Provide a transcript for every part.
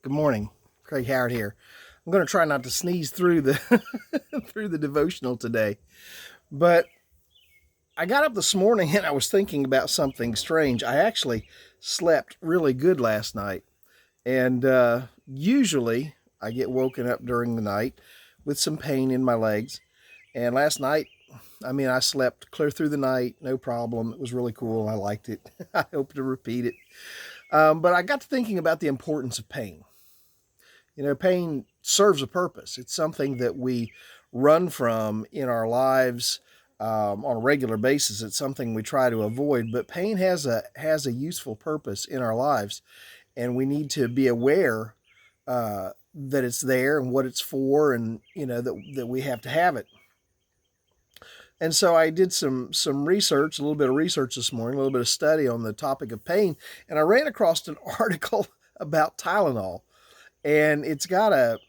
Good morning. Craig Howard here. I'm going to try not to sneeze through the through the devotional today. But I got up this morning and I was thinking about something strange. I actually slept really good last night. And usually I get woken up during the night with some pain in my legs. And last night, I slept clear through the night, no problem. It was really cool. I liked it. I hope to repeat it. But I got to thinking about the importance of pain. Pain serves a purpose. It's something that we run from in our lives on a regular basis. It's something we try to avoid, but pain has a useful purpose in our lives, and we need to be aware that it's there and what it's for, and that we have to have it. And so I did some research, a little bit of research this morning, a little bit of study on the topic of pain, and I ran across an article about Tylenol, and it's got a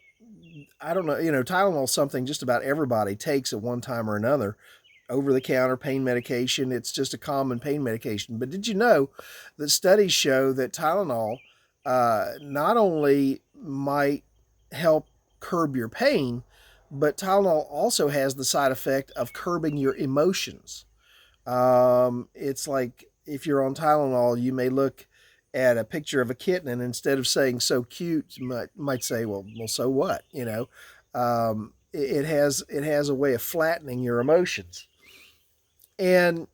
I don't know, Tylenol is something just about everybody takes at one time or another. Over the counter pain medication, it's just a common pain medication. But did you know that studies show that Tylenol not only might help curb your pain, but Tylenol also has the side effect of curbing your emotions. It's like if you're on Tylenol, you may look at a picture of a kitten, and instead of saying "so cute," you might say, "Well, so what?" It has a way of flattening your emotions, and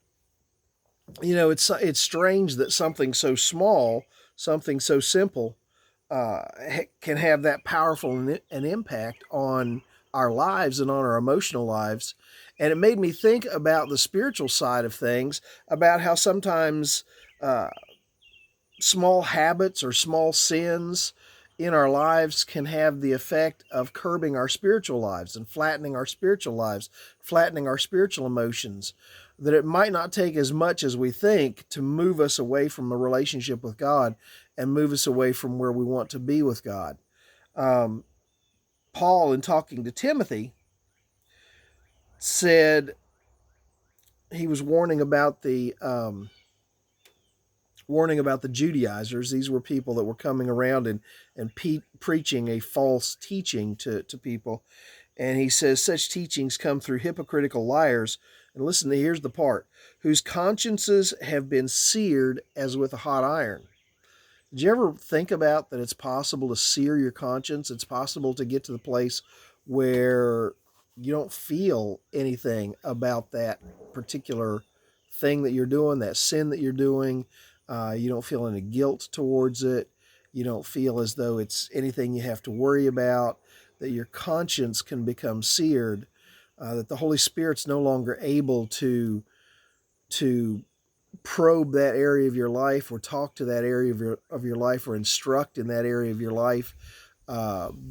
it's strange that something so small, something so simple, can have that powerful an impact on our lives and on our emotional lives. And it made me think about the spiritual side of things, about how sometimes uh, small habits or small sins in our lives can have the effect of curbing our spiritual lives and flattening our spiritual lives, flattening our spiritual emotions. That it might not take as much as we think to move us away from a relationship with God and move us away from where we want to be with God. Um, Paul, in talking to Timothy, said he was warning about the Judaizers. These were people that were coming around and preaching a false teaching to people. And he says, such teachings come through hypocritical liars. And listen, here's the part, whose consciences have been seared as with a hot iron. Did you ever think about that it's possible to sear your conscience? It's possible to get to the place where you don't feel anything about that particular thing that you're doing, that sin that you're doing. You don't feel any guilt towards it. You don't feel as though it's anything you have to worry about, that your conscience can become seared, that the Holy Spirit's no longer able to probe that area of your life or talk to that area of your life or instruct in that area of your life,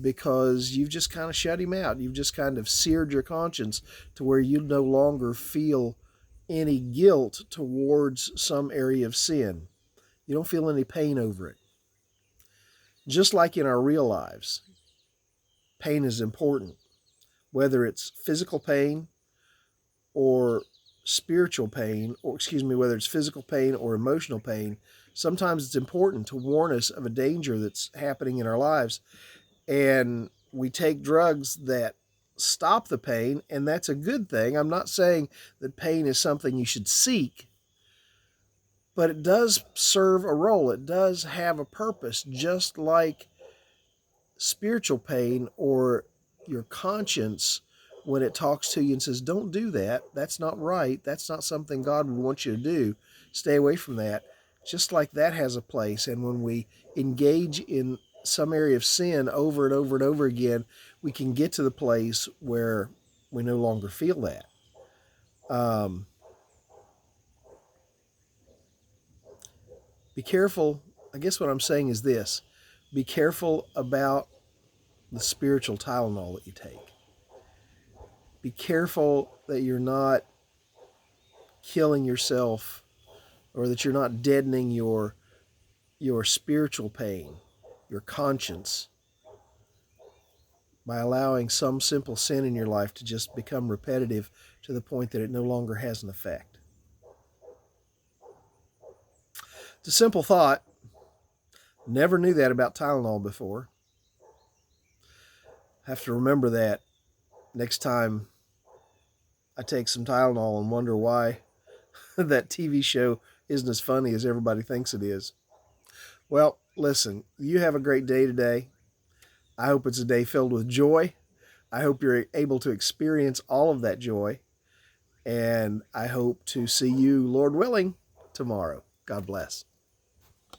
because you've just kind of shut him out. You've just kind of seared your conscience to where you no longer feel any guilt towards some area of sin. You don't feel any pain over it. Just like in our real lives, pain is important, whether it's physical pain or spiritual pain, or whether it's physical pain or emotional pain. Sometimes it's important to warn us of a danger that's happening in our lives, and we take drugs that stop the pain, and that's a good thing. I'm not saying that pain is something you should seek, but it does serve a role. It does have a purpose, just like spiritual pain or your conscience, when it talks to you and says, don't do that. That's not right. That's not something God would want you to do. Stay away from that. Just like that has a place. And when we engage in some area of sin over and over and over again, we can get to the place where we no longer feel that. Um, be careful. I guess what I'm saying is this: be careful about the spiritual Tylenol that you take. Be careful that you're not killing yourself, or that you're not deadening your spiritual pain, your conscience, by allowing some simple sin in your life to just become repetitive to the point that it no longer has an effect. It's a simple thought. Never knew that about Tylenol before. have to remember that next time I take some Tylenol and wonder why that TV show isn't as funny as everybody thinks it is. Well, listen, you have a great day today. I hope it's a day filled with joy. I hope you're able to experience all of that joy. And I hope to see you, Lord willing, tomorrow. God bless.